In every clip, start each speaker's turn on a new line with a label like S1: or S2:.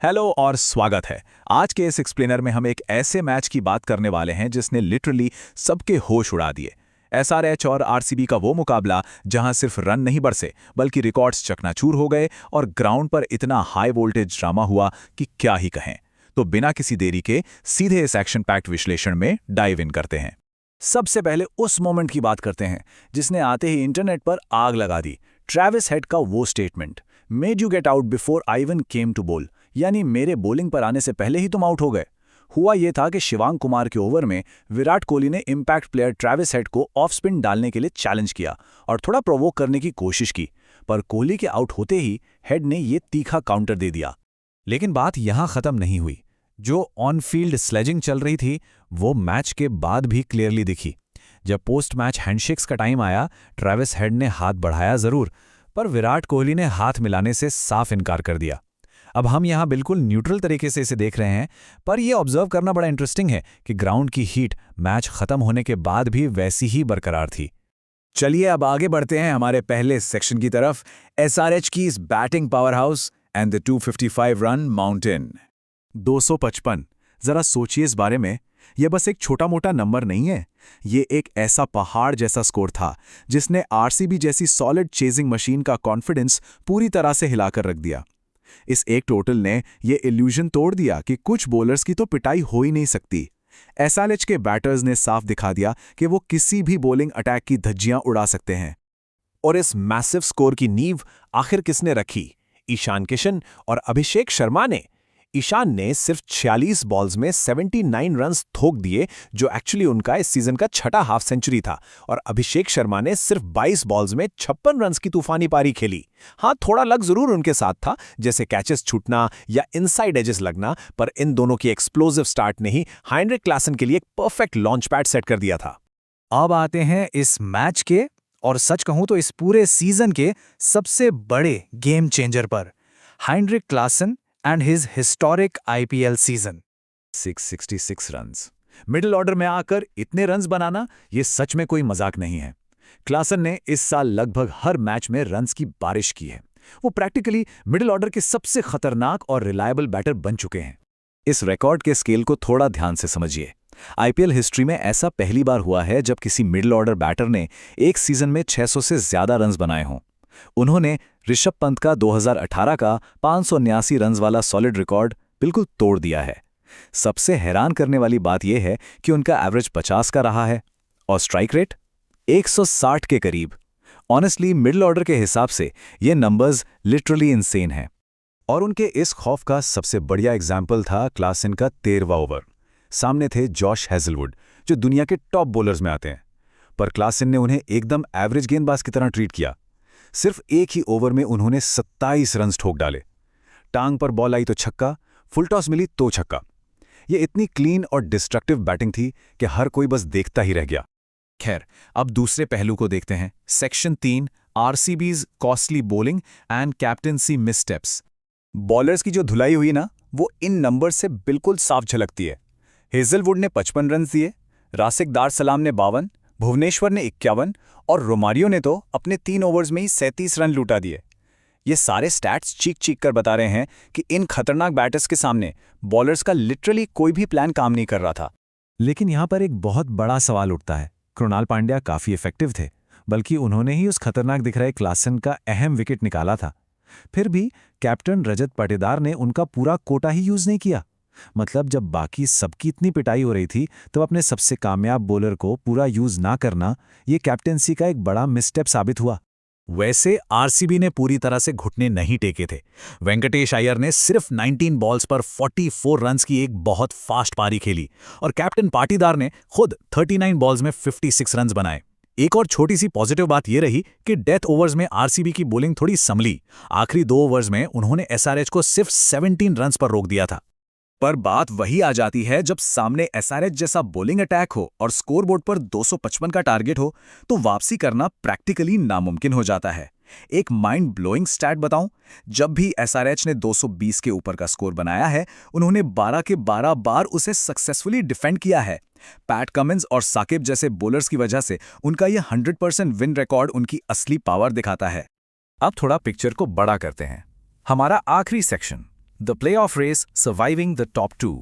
S1: Hello और स्वागत है। आज के इस एक्सप्लेनर में हम एक ऐसे मैच की बात करने वाले हैं जिसने लिटरली सबके होश उड़ा दिए। एसआरएच और आरसीबी का वो मुकाबला जहां सिर्फ रन नहीं बरसे बल्कि रिकॉर्ड्स चकनाचूर हो गए और ग्राउंड पर इतना हाई वोल्टेज ड्रामा हुआ कि क्या ही कहें। तो बिना किसी देरी के सीधे इस एक्शन पैक्ड विश्लेषण में डाइव इन करते हैं। सबसे पहले उस मोमेंट की बात करते हैं जिसने आते ही इंटरनेट पर आग लगा दी। ट्रेविस हेड का वो statement, made you get out before I even came to bowl, यानी मेरे बॉलिंग पर आने से पहले ही तुम आउट हो गए। हुआ यह था कि शिवांग कुमार के ओवर में विराट कोहली ने इंपैक्ट प्लेयर ट्रेविस हेड को ऑफ स्पिन डालने के लिए चैलेंज किया और थोड़ा प्रोवोक करने की कोशिश की, पर कोहली के आउट होते ही हेड ने ये तीखा काउंटर दे दिया। लेकिन बात यहां खत्म नहीं हुई। जो ऑन फील्ड स्लेजिंग चल रही थी वो मैच के बाद भी क्लियरली दिखी। जब पोस्ट मैच हैंडशेक्स का टाइम आया, ट्रेविस हेड ने हाथ बढ़ाया जरूर, पर विराट कोहली ने हाथ मिलाने से साफ इनकार कर दिया। अब हम यहां बिल्कुल न्यूट्रल तरीके से इसे देख रहे हैं, पर यह ऑब्जर्व करना बड़ा इंटरेस्टिंग है कि ग्राउंड की हीट मैच खत्म होने के बाद भी वैसी ही बरकरार थी। चलिए अब आगे बढ़ते हैं हमारे पहले सेक्शन की तरफ, एसआरएच की इस batting power house and the 255 run mountain. 255, जरा सोचिए इस बारे में। यह बस एक छोटा मोटा नंबर नहीं है, ये एक ऐसा पहाड़ जैसा स्कोर था जिसने आरसीबी जैसी सॉलिड चेजिंग मशीन का कॉन्फिडेंस पूरी तरह से हिलाकर रख दिया। इस एक टोटल ने ये इल्यूजन तोड़ दिया कि कुछ बॉलर्स की तो पिटाई हो ही नहीं सकती। एसआरएच के बैटर्स ने साफ दिखा दिया कि वो किसी भी बॉलिंग अटैक की धज्जियां उड़ा सकते हैं। और इस मैसिव स्कोर की नींव आखिर किसने रखी? ईशान किशन और अभिषेक शर्मा ने। ईशान ने सिर्फ 46 बॉल्स में 79 रन्स ठोक दिए, जो एक्चुअली उनका इस सीजन का छठा हाफ सेंचुरी था, और अभिषेक शर्मा ने सिर्फ 22 बॉल्स में 56 रन्स की तूफानी पारी खेली। हाँ, थोड़ा लक जरूर उनके साथ था, जैसे कैचेस छूटना या इनसाइड एजेस लगना, पर इन दोनों की एक्सप्लोसिव स्टार्ट ने ही हाइनरिक क्लासन के लिए एक परफेक्ट लॉन्च पैड सेट कर दिया था। अब आते हैं इस मैच के, और सच कहूं तो इस पूरे सीजन के सबसे बड़े गेम चेंजर पर, Heinrich Klaasen and his historic IPL season। 666 runs middle order में आकर इतने रन्स बनाना ये सच में कोई मजाक नहीं है। क्लासन ने इस साल लगभग हर मैच में रन्स की बारिश की है। वो प्रैक्टिकली मिडिल ऑर्डर के सबसे खतरनाक और रिलायबल बैटर बन चुके हैं। इस रिकॉर्ड के स्केल को थोड़ा ध्यान से समझिए। आईपीएल हिस्ट्री में ऐसा पहली बार हुआ है जब किसी मिडिल ऑर्डर बैटर ने एक सीजन में 600 से ज्यादा रन्स बनाए हों। उन्होंने ऋषभ पंत का 2018 का 579 रन्स वाला सॉलिड रिकॉर्ड बिल्कुल तोड़ दिया है। सबसे हैरान करने वाली बात यह है कि उनका एवरेज 50 का रहा है और स्ट्राइक रेट 160 के करीब। ऑनेस्टली मिडिल ऑर्डर के हिसाब से ये नंबर्स लिटरली इनसेन हैं। और उनके इस खौफ का सबसे बढ़िया एग्जाम्पल था क्लासन का 13वां ओवर। सामने थे जॉश हेजलवुड, जो दुनिया के टॉप बॉलर्स में आते हैं, पर क्लासन ने उन्हें एकदम एवरेज गेंदबाज की तरह ट्रीट किया। सिर्फ एक ही ओवर में उन्होंने 27 रन्स ठोक डाले। टांग पर बॉल आई तो छक्का, फुल टॉस मिली तो छक्का। ये इतनी क्लीन और डिस्ट्रक्टिव बैटिंग थी कि हर कोई बस देखता ही रह गया। खैर, अब दूसरे पहलू को देखते हैं। Section 3, RCB's costly bowling and captaincy missteps. Bowlers की जो धुलाई हुई ना, वो इन नंबर से बिल्कुल साफ झलकती है। हेजलवुड ने 55 रन दिए, रासिक दार सलाम ने 52, भुवनेश्वर ने 51 और रोमारियो ने तो अपने 3 ओवर्स में ही 37 रन लूटा दिए। ये सारे स्टैट्स चीख चीख कर बता रहे हैं कि इन खतरनाक बैटर्स के सामने बॉलर्स का लिटरली कोई भी प्लान काम नहीं कर रहा था। लेकिन यहां पर एक बहुत बड़ा सवाल उठता है। कृणाल पांड्या काफी इफेक्टिव थे, बल्कि उन्होंने ही उस खतरनाक दिख रहे क्लासन का अहम विकेट निकाला था। फिर भी कैप्टन रजत पाटीदार ने उनका पूरा कोटा ही यूज नहीं किया। मतलब जब बाकी सबकी इतनी पिटाई हो रही थी, तो अपने सबसे कामयाब बॉलर को पूरा यूज ना करना, ये कैप्टेंसी का एक बड़ा मिसस्टेप साबित हुआ। वैसे आरसीबी ने पूरी तरह से घुटने नहीं टेके थे। वेंकटेश अय्यर ने सिर्फ 19 बॉल्स पर 44 रन्स की एक बहुत फास्ट पारी खेली, और कैप्टन पाटीदार ने खुद 39 बॉल्स में 56 रन्स बनाए। एक और छोटी सी पॉजिटिव बात यह रही कि डेथ ओवर्स में आरसीबी की बॉलिंग थोड़ी संभली। आखिरी 2 ओवर्स में उन्होंने एसआरएच को सिर्फ 17 रन्स पर रोक दिया था। पर बात वही आ जाती है जब सामने एसआरएच जैसा बॉलिंग अटैक हो और स्कोरबोर्ड पर 255 का टारगेट हो, तो वापसी करना प्रैक्टिकली नामुमकिन हो जाता है। एक माइंड ब्लोइंग स्टैट बताऊं, जब भी एसआरएच ने 220 के ऊपर का स्कोर बनाया है, उन्होंने 12 के 12 बार उसे सक्सेसफुली डिफेंड किया है। पैट कमिंस और साकिब जैसे बॉलर्स की वजह से उनका यह 100% विन रिकॉर्ड उनकी असली पावर दिखाता है। अब थोड़ा पिक्चर को बड़ा करते हैं। हमारा आखिरी section,
S2: the playoff race surviving the top 2।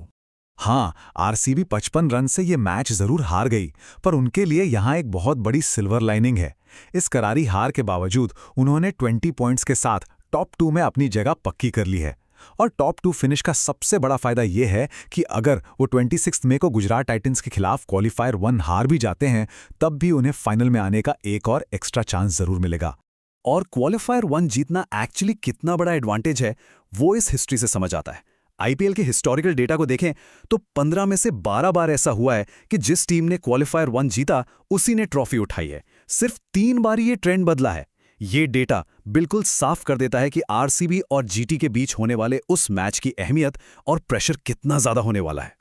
S1: हाँ, आरसीबी 55 रन से ये मैच जरूर हार गई, पर उनके लिए यहाँ एक बहुत बड़ी सिल्वर लाइनिंग है। इस करारी हार के बावजूद उन्होंने 20 पॉइंट्स के साथ टॉप 2 में अपनी जगह पक्की कर ली है। और टॉप 2 फिनिश का सबसे बड़ा फायदा ये है कि अगर वो 26 मई को गुजरात टाइटंस के खिलाफ क्वालिफायर 1 हार भी जाते हैं, तब भी उन्हें फाइनल में आने का एक और एक्स्ट्रा चांस जरूर मिलेगा।
S2: और क्वालिफायर 1 जीतना एक्चुअली कितना बड़ा एडवांटेज है, वो इस हिस्ट्री से समझ आता है। आईपीएल के हिस्टोरिकल डेटा को देखें तो 15 में से 12 बार ऐसा हुआ है कि जिस टीम ने क्वालिफायर 1 जीता उसी ने ट्रॉफी उठाई है। सिर्फ 3 बार ये ट्रेंड बदला है। ये डेटा बिल्कुल साफ कर देता है कि आरसीबी और जीटी के बीच होने वाले उस मैच की अहमियत और प्रेशर कितना ज्यादा होने वाला है।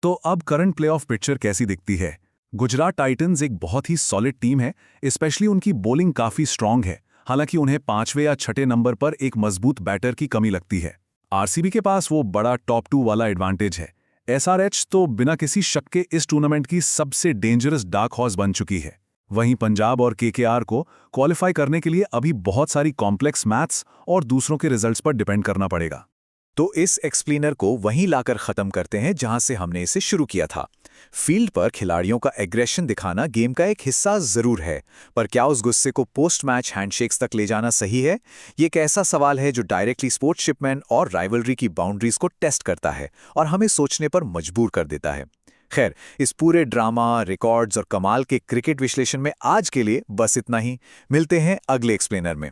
S1: तो अब करंट प्लेऑफ पिक्चर कैसी दिखती है? गुजरात टाइटंस एक बहुत ही सॉलिड टीम है, स्पेशली उनकी बॉलिंग काफी स्ट्रांग है। हालांकि उन्हें 5वें या 6ठे नंबर पर एक मजबूत बैटर की कमी लगती है। आरसीबी के पास वो बड़ा टॉप 2 वाला एडवांटेज है। एसआरएच तो बिना किसी शक के इस टूर्नामेंट की सबसे डेंजरस डार्क हॉर्स बन चुकी है। वहीं पंजाब और केकेआर को क्वालिफाई करने के लिए अभी बहुत सारी कॉम्प्लेक्स मैथ्स और दूसरों के रिजल्ट्स पर डिपेंड करना पड़ेगा। तो इस एक्सप्लेनर को वहीं लाकर खत्म करते हैं जहां से हमने इसे शुरू किया था। फील्ड पर खिलाड़ियों का एग्रेशन दिखाना गेम का एक हिस्सा जरूर है, पर क्या उस गुस्से को पोस्ट मैच हैंडशेक्स तक ले जाना सही है? ये एक ऐसा सवाल है जो डायरेक्टली स्पोर्ट्सशिपमैन और राइवलरी की बाउंड्रीज को टेस्ट करता है और हमें सोचने पर मजबूर कर देता है। खैर, इस पूरे ड्रामा, रिकॉर्ड्स और कमाल के क्रिकेट विश्लेषण में आज के लिए बस इतना ही। मिलते हैं अगले एक्सप्लेनर में।